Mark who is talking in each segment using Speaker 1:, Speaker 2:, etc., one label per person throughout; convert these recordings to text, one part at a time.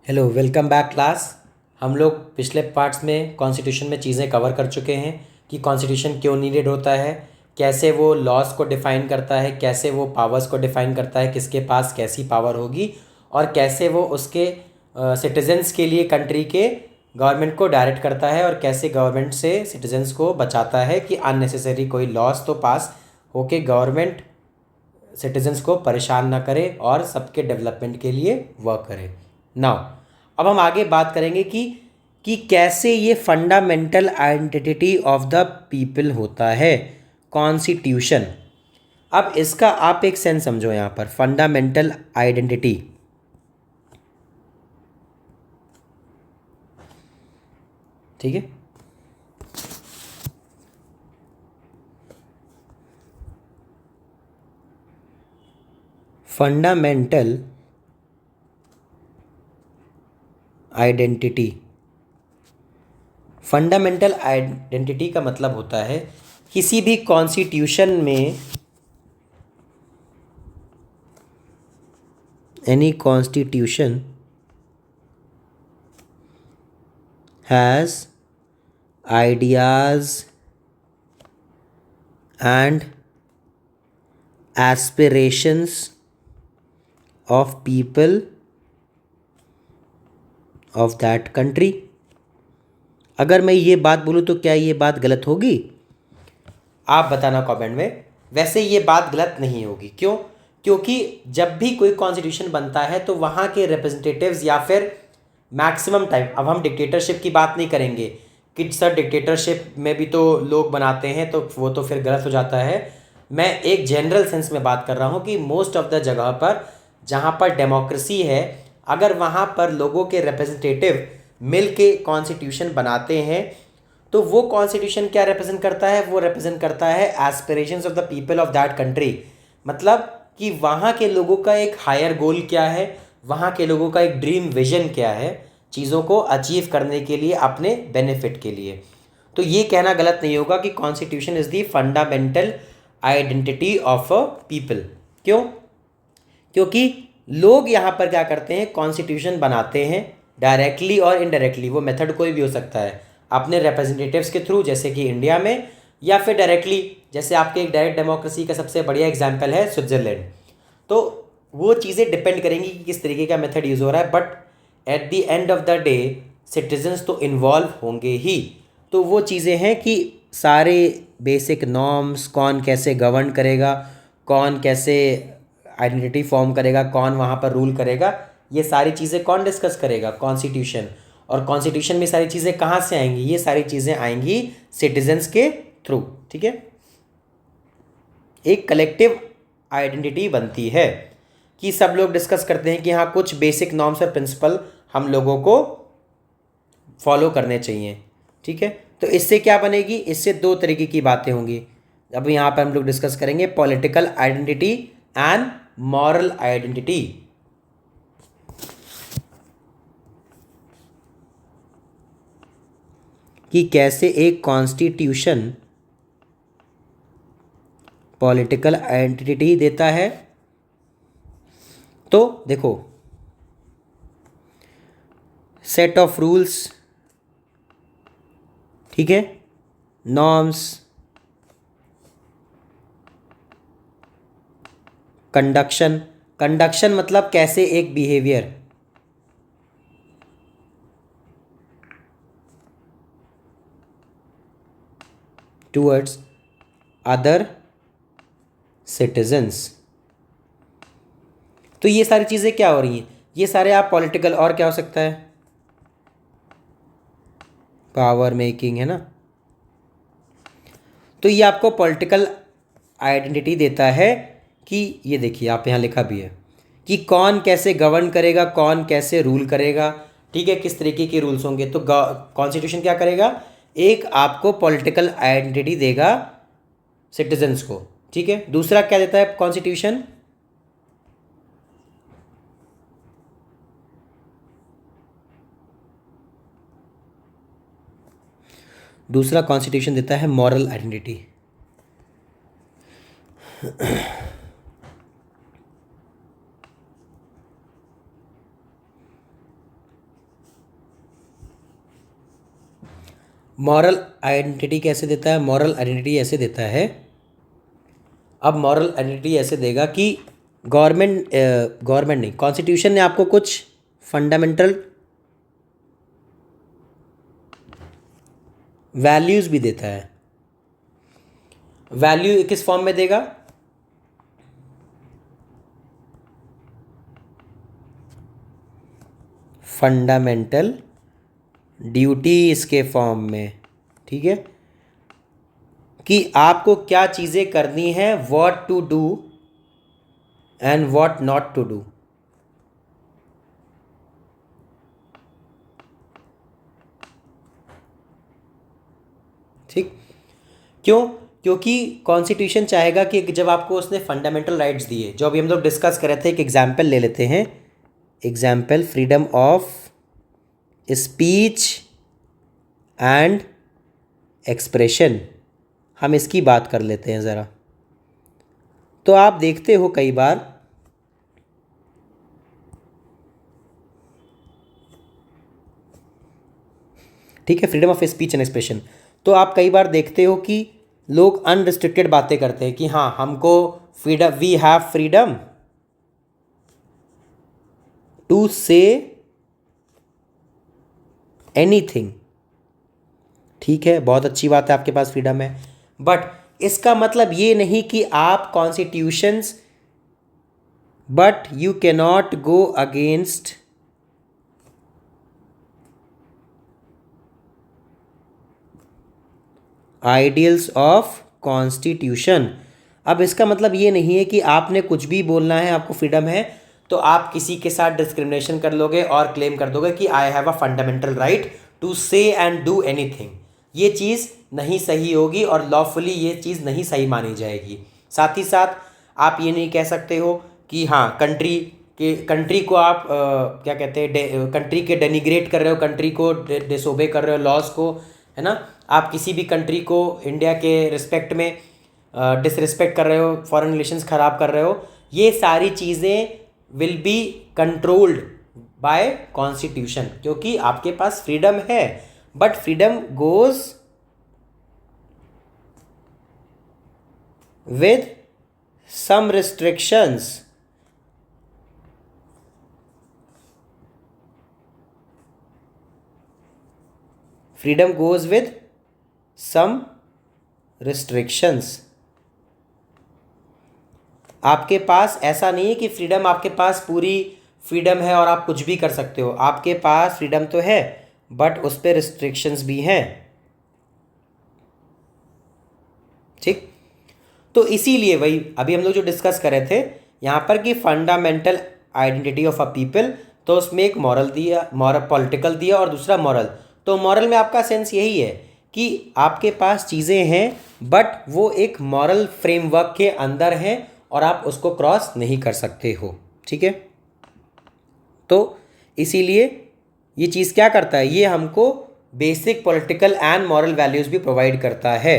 Speaker 1: Hello, welcome back class. हम लोग पिछले पार्ट्स में कॉन्स्टिट्यूशन में चीज़ें कवर कर चुके हैं कि कॉन्स्टिट्यूशन क्यों नीडेड होता है, कैसे वो लॉज को डिफ़ाइन करता है, कैसे वो पावर्स को डिफ़ाइन करता है, किसके पास कैसी पावर होगी और कैसे वो उसके सिटीजन्स के लिए कंट्री के गवर्नमेंट को डायरेक्ट करता है और कैसे गवर्नमेंट से सिटीजन्स को बचाता है कि अननेसेसरी कोई लॉज तो पास होके गवर्नमेंट सिटीजन्स को परेशान ना करे और सबके डेवलपमेंट के लिए वर्क करे। नाउ अब हम आगे बात करेंगे कि कैसे ये fundamental identity of the people होता है कॉन्स्टिट्यूशन। अब इसका आप एक सेंस समझो, यहाँ पर फंडामेंटल आइडेंटिटी, ठीक है। फंडामेंटल आइडेंटिटी, फंडामेंटल आइडेंटिटी का मतलब होता है किसी भी कॉन्स्टिट्यूशन में, any constitution has ideas and aspirations of people of that country। अगर मैं ये बात बोलूँ तो क्या ये बात गलत होगी? आप बताना कमेंट में। वैसे ये बात गलत नहीं होगी। क्यों? क्योंकि जब भी कोई कॉन्स्टिट्यूशन बनता है तो वहाँ के रिप्रेजेंटेटिव्स या फिर मैक्सिमम टाइम, अब हम डिक्टेटरशिप की बात नहीं करेंगे कि सर डिक्टेटरशिप में भी तो लोग बनाते हैं तो वो तो फिर गलत हो जाता है। मैं एक जनरल सेंस में बात कर रहा हूँ कि मोस्ट ऑफ द जगह पर जहाँ पर डेमोक्रेसी है, अगर वहाँ पर लोगों के रिप्रेजेंटेटिव मिल के कॉन्स्टिट्यूशन बनाते हैं तो वो कॉन्स्टिट्यूशन क्या रिप्रेजेंट करता है? वो रिप्रेजेंट करता है aspirations of the people of that country. मतलब कि वहाँ के लोगों का एक हायर गोल क्या है, वहाँ के लोगों का एक ड्रीम विजन क्या है चीज़ों को अचीव करने के लिए, अपने बेनिफिट के लिए। तो ये कहना गलत नहीं होगा कि constitution is the fundamental identity of a people. क्यों? क्योंकि लोग यहाँ पर क्या करते हैं, कॉन्स्टिट्यूशन बनाते हैं डायरेक्टली और इनडायरेक्टली, वो मेथड कोई भी हो सकता है, अपने रिप्रेजेंटेटिव्स के थ्रू जैसे कि इंडिया में, या फिर डायरेक्टली जैसे आपके एक डायरेक्ट डेमोक्रेसी का सबसे बढ़िया एग्जाम्पल है स्विट्ज़रलैंड। तो वो चीज़ें डिपेंड करेंगी कि किस तरीके का मेथड यूज़ हो रहा है, but at the end of the day citizens तो इन्वॉल्व होंगे ही। तो वो चीज़ें हैं कि सारे बेसिक नॉर्म्स, कौन कैसे गवर्न करेगा, कौन कैसे आइडेंटिटी फॉर्म करेगा, कौन वहाँ पर रूल करेगा, ये सारी चीज़ें कौन डिस्कस करेगा? कॉन्स्टिट्यूशन। और कॉन्स्टिट्यूशन में सारी चीज़ें कहाँ से आएंगी? ये सारी चीज़ें आएंगी सिटीजन्स के थ्रू, ठीक है। एक कलेक्टिव आइडेंटिटी बनती है कि सब लोग डिस्कस करते हैं कि हाँ कुछ बेसिक नॉर्म्स और प्रिंसिपल हम लोगों को फॉलो करने चाहिए, ठीक है। तो इससे क्या बनेगी? इससे दो तरीके की बातें होंगी। अब यहाँ पर हम लोग डिस्कस करेंगे political identity and moral identity. कि कैसे एक कॉन्स्टिट्यूशन पॉलिटिकल आइडेंटिटी देता है। तो देखो, सेट ऑफ रूल्स, ठीक है, नॉर्म्स, कंडक्शन। कंडक्शन मतलब कैसे एक बिहेवियर, टूवर्ड्स अदर सिटीजन्स। तो ये सारी चीज़ें क्या हो रही हैं? ये सारे आप पॉलिटिकल, और क्या हो सकता है? पावर मेकिंग, है ना। तो ये आपको पॉलिटिकल आइडेंटिटी देता है कि ये देखिए आप यहाँ लिखा भी है कि कौन कैसे गवर्न करेगा, कौन कैसे रूल करेगा, ठीक है, किस तरीके के रूल्स होंगे। तो कॉन्स्टिट्यूशन क्या करेगा? एक आपको पॉलिटिकल आइडेंटिटी देगा सिटीजन्स को, ठीक है। दूसरा क्या देता है कॉन्स्टिट्यूशन? दूसरा कॉन्स्टिट्यूशन देता है मॉरल आइडेंटिटी। मॉरल आइडेंटिटी कैसे देता है? मॉरल आइडेंटिटी ऐसे देता है, अब मॉरल आइडेंटिटी ऐसे देगा कि गवर्नमेंट नहीं, कॉन्स्टिट्यूशन ने आपको कुछ फंडामेंटल वैल्यूज़ भी देता है। वैल्यू किस फॉर्म में देगा? फंडामेंटल ड्यूटीज के फॉर्म में, ठीक है, कि आपको क्या चीज़ें करनी है, what to do and what not to do. ठीक, क्यों? क्योंकि कॉन्स्टिट्यूशन चाहेगा कि जब आपको उसने फंडामेंटल राइट्स दिए, जो अभी हम लोग डिस्कस कर रहे थे, एक एग्जाम्पल ले लेते हैं, example freedom of speech and expression, हम इसकी बात कर लेते हैं ज़रा। तो आप देखते हो कई बार ठीक है, freedom of speech and expression, तो आप कई बार देखते हो कि लोग अनरिस्ट्रिक्टेड बातें करते हैं कि हाँ हमको freedom, we have freedom to say anything. ठीक है, बहुत अच्छी बात है, आपके पास फ्रीडम है, बट इसका मतलब ये नहीं कि आप constitutions, but you cannot go against ideals of constitution. अब इसका मतलब ये नहीं है कि आपने कुछ भी बोलना है, आपको फ्रीडम है, तो आप किसी के साथ डिस्क्रिमिनेशन कर लोगे और क्लेम कर दोगे कि I have a fundamental right to say and do anything. ये चीज़ नहीं सही होगी और लॉफुली ये चीज़ नहीं सही मानी जाएगी। साथ ही साथ आप ये नहीं कह सकते हो कि हाँ कंट्री को आप क्या कहते हैं, कंट्री के डेनिग्रेट कर रहे हो, कंट्री को डिसोबे कर रहे हो लॉज को, है ना। आप किसी भी कंट्री को इंडिया के रिस्पेक्ट में डिसरिस्पेक्ट कर रहे हो, फॉरेन रिलेशंस ख़राब कर रहे हो, ये सारी चीज़ें will be controlled by constitution, क्योंकि आपके पास फ्रीडम है, but freedom goes with some restrictions. Freedom goes with some restrictions. आपके पास ऐसा नहीं है कि फ्रीडम, आपके पास पूरी फ्रीडम है और आप कुछ भी कर सकते हो। आपके पास फ्रीडम तो है, बट उस पर रिस्ट्रिक्शंस भी हैं। ठीक, तो इसीलिए वही अभी हम लोग जो डिस्कस कर रहे थे यहाँ पर कि fundamental identity of a people, तो उसमें एक मॉरल दिया, मॉरल पॉलिटिकल दिया और दूसरा मॉरल। तो मॉरल में आपका सेंस यही है कि आपके पास चीज़ें हैं, बट वो एक मॉरल फ्रेमवर्क के अंदर हैं और आप उसको क्रॉस नहीं कर सकते हो। ठीक है, तो इसीलिए ये चीज़ क्या करता है, ये हमको basic political and moral values भी प्रोवाइड करता है।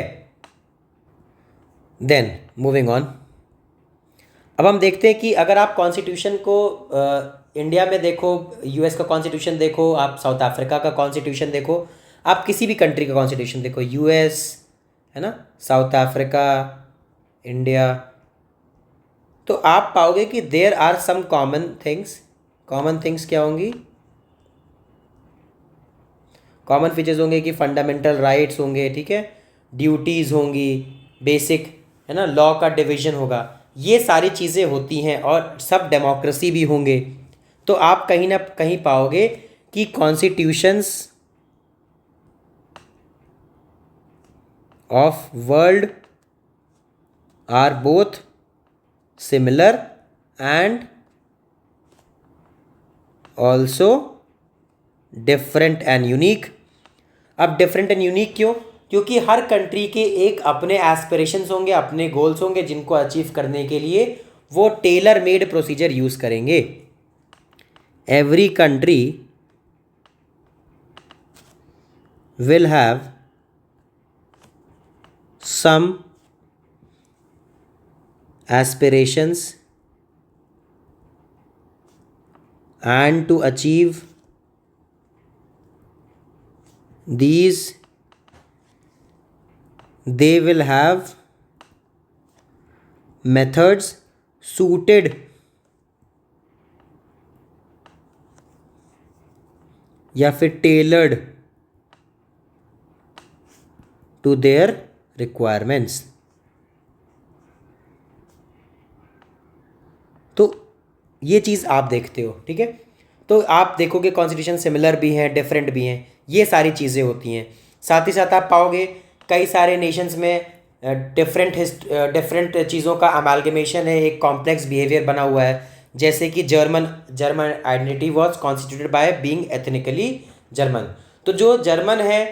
Speaker 1: देन मूविंग ऑन, अब हम देखते हैं कि अगर आप कॉन्स्टिट्यूशन को इंडिया में देखो, यूएस का कॉन्स्टिट्यूशन देखो, आप साउथ अफ्रीका का कॉन्स्टिट्यूशन देखो, आप किसी भी कंट्री का कॉन्स्टिट्यूशन देखो, यूएस, है ना, साउथ अफ्रीका, इंडिया, तो आप पाओगे कि there are some common things. Common things क्या होंगी? कॉमन फीचर्स होंगे कि फंडामेंटल राइट्स होंगे, ठीक है, ड्यूटीज़ होंगी, बेसिक, है ना, लॉ का डिवीज़न होगा, ये सारी चीज़ें होती हैं, और सब डेमोक्रेसी भी होंगे। तो आप कहीं ना कहीं पाओगे कि constitutions of world are both similar and also different and unique. अब डिफरेंट एंड यूनिक क्यों? क्योंकि हर कंट्री के एक अपने एस्पिरेशंस होंगे, अपने गोल्स होंगे, जिनको अचीव करने के लिए वो टेलर मेड प्रोसीजर यूज़ करेंगे। Every country will have some aspirations and to achieve these they will have methods suited या फिर tailored to their requirements। तो ये चीज़ आप देखते हो, ठीक है। तो आप देखोगे कॉन्स्टिट्यूशन सिमिलर भी हैं, डिफरेंट भी हैं, ये सारी चीज़ें होती हैं। साथ ही साथ आप पाओगे कई सारे नेशंस में डिफरेंट चीज़ों का अमालगमेशन है, एक कॉम्प्लेक्स बिहेवियर बना हुआ है। जैसे कि German identity was constituted by being ethnically German. तो जो जर्मन है,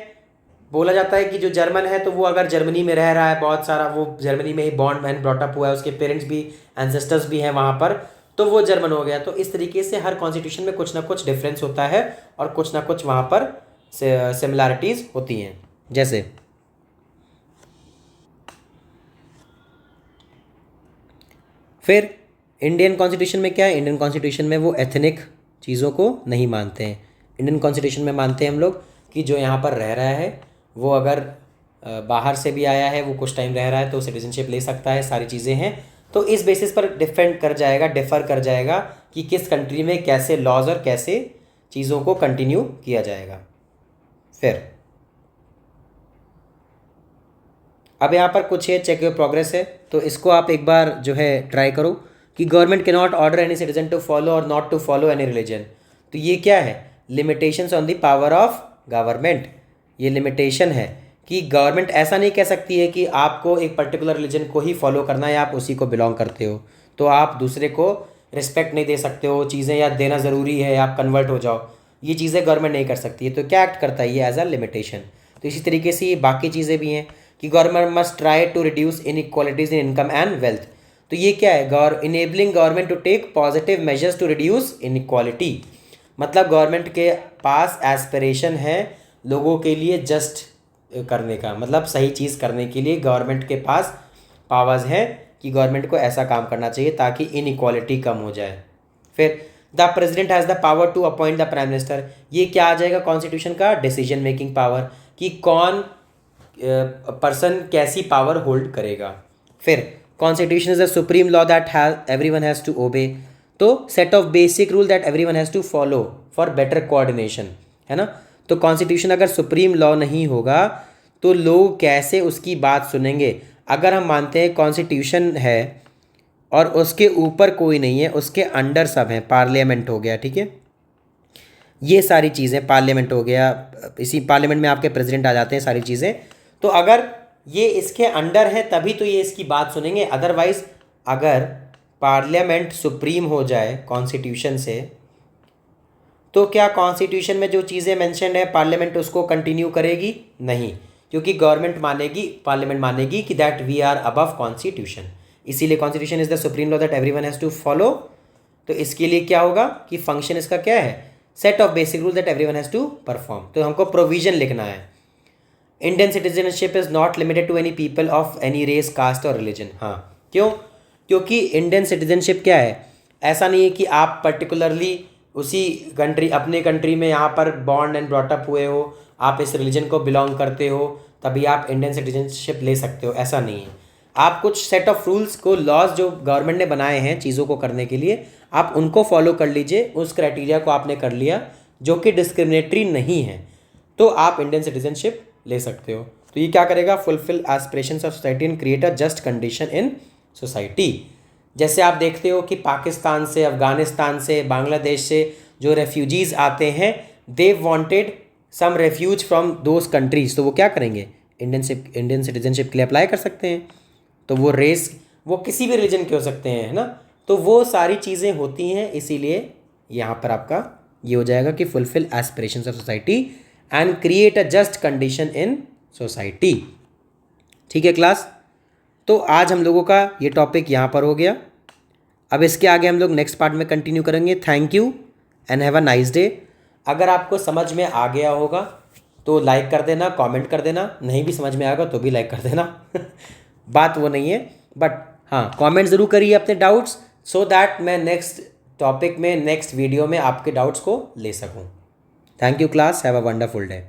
Speaker 1: बोला जाता है कि जो जर्मन है तो वो अगर जर्मनी में रह रहा है बहुत सारा, वो जर्मनी में ही बॉर्न एंड ब्रॉटअप हुआ है, उसके पेरेंट्स भी एंसेस्टर्स भी हैं वहाँ पर, तो वो जर्मन हो गया। तो इस तरीके से हर कॉन्स्टिट्यूशन में कुछ ना कुछ डिफरेंस होता है और कुछ ना कुछ वहाँ पर सिमिलैरिटीज़ होती हैं। जैसे फिर इंडियन कॉन्स्टिट्यूशन में क्या है, इंडियन कॉन्स्टिट्यूशन में वो एथनिक चीज़ों को नहीं मानते हैं। इंडियन कॉन्स्टिट्यूशन में मानते हैं हम लोग कि जो यहाँ पर रह रहा है वो अगर बाहर से भी आया है, वो कुछ टाइम रह रहा है तो सिटीजनशिप ले सकता है, सारी चीज़ें हैं। तो इस बेसिस पर डिफ़र कर जाएगा कि किस कंट्री में कैसे लॉज और कैसे चीज़ों को कंटिन्यू किया जाएगा। फिर अब यहाँ पर कुछ है, चेक योर प्रोग्रेस है, तो इसको आप एक बार जो है ट्राई करो कि गवर्नमेंट के not order any citizen to follow और not to follow any religion. तो ये क्या है, limitations on the power of government. ये लिमिटेशन है कि गवर्नमेंट ऐसा नहीं कह सकती है कि आपको एक पर्टिकुलर रिलीजन को ही फॉलो करना है, आप उसी को बिलोंग करते हो तो आप दूसरे को रिस्पेक्ट नहीं दे सकते हो, चीज़ें या देना ज़रूरी है, आप कन्वर्ट हो जाओ, ये चीज़ें गवर्नमेंट नहीं कर सकती है। तो क्या एक्ट करता है ये, एज अ लिमिटेशन। तो इसी तरीके से ये बाकी चीज़ें भी हैं कि government must try to reduce inequalities in income and wealth. तो ये क्या है, enabling government to take positive measures to reduce inequality. मतलब गवर्नमेंट के पास एस्पिरेशन है लोगों के लिए जस्ट करने का, मतलब सही चीज़ करने के लिए गवर्नमेंट के पास पावर्स हैं कि गवर्नमेंट को ऐसा काम करना चाहिए ताकि इनइक्वालिटी कम हो जाए। फिर the president has the power to appoint the prime minister. ये क्या आ जाएगा कॉन्स्टिट्यूशन का, डिसीजन मेकिंग पावर, कि कौन पर्सन कैसी पावर होल्ड करेगा। फिर constitution is the supreme law that everyone has to obey. तो set of basic rule that everyone has to follow for better coordination, है ना। तो कॉन्स्टिट्यूशन अगर सुप्रीम लॉ नहीं होगा तो लोग कैसे उसकी बात सुनेंगे। अगर हम मानते हैं कॉन्स्टिट्यूशन है और उसके ऊपर कोई नहीं है, उसके अंडर सब हैं, पार्लियामेंट हो गया, ठीक है, ये सारी चीज़ें, पार्लियामेंट हो गया, इसी पार्लियामेंट में आपके प्रेसिडेंट आ जाते हैं, सारी चीज़ें। तो अगर ये इसके अंडर है तभी तो ये इसकी बात सुनेंगे, अदरवाइज अगर पार्लियामेंट सुप्रीम हो जाए कॉन्स्टिट्यूशन से तो क्या कॉन्स्टिट्यूशन में जो चीज़ें मेंशन्ड है पार्लियामेंट उसको कंटिन्यू करेगी? नहीं, क्योंकि गवर्नमेंट मानेगी, पार्लियामेंट मानेगी कि that we are above constitution. इसीलिए constitution is the supreme law that everyone has to follow. तो इसके लिए क्या होगा कि फंक्शन इसका क्या है, set of basic rule that everyone has to perform. तो हमको प्रोविजन लिखना है। Indian citizenship is not limited to any people of any race, caste और रिलीजन। हाँ, क्यों? क्योंकि इंडियन सिटीजनशिप क्या है, ऐसा नहीं है कि आप पर्टिकुलरली उसी कंट्री, अपने कंट्री में यहाँ पर बॉर्न एंड ब्रॉटअप हुए हो, आप इस रिलीजन को बिलोंग करते हो तभी आप इंडियन सिटीजनशिप ले सकते हो, ऐसा नहीं है। आप कुछ सेट ऑफ रूल्स को, लॉज जो गवर्नमेंट ने बनाए हैं चीज़ों को करने के लिए, आप उनको फॉलो कर लीजिए, उस क्राइटेरिया को आपने कर लिया जो कि डिस्क्रिमिनेटरी नहीं है, तो आप इंडियन सिटीजनशिप ले सकते हो। तो ये क्या करेगा, fulfil aspirations of society and create a just condition in society. जैसे आप देखते हो कि पाकिस्तान से, अफ़गानिस्तान से, बांग्लादेश से जो रेफ्यूजीज़ आते हैं, they wanted some refuge from those countries, तो वो क्या करेंगे, इंडियन सिटीजनशिप के लिए अप्लाई कर सकते हैं। तो वो रेस, वो किसी भी रिलीजन के हो सकते हैं, है ना। तो वो सारी चीज़ें होती हैं, इसीलिए यहाँ पर आपका ये हो जाएगा कि fulfil aspirations of society and create a just condition in society. ठीक है क्लास, तो आज हम लोगों का ये टॉपिक यहाँ पर हो गया। अब इसके आगे हम लोग नेक्स्ट पार्ट में कंटिन्यू करेंगे। Thank you and have a nice day. अगर आपको समझ में आ गया होगा तो लाइक कर देना, कमेंट कर देना, नहीं भी समझ में आएगा तो भी लाइक कर देना बात वो नहीं है, बट हाँ कमेंट ज़रूर करिए अपने डाउट्स, सो दैट मैं नेक्स्ट टॉपिक में, नेक्स्ट वीडियो में आपके डाउट्स को ले सकूँ। Thank you class, have a wonderful day.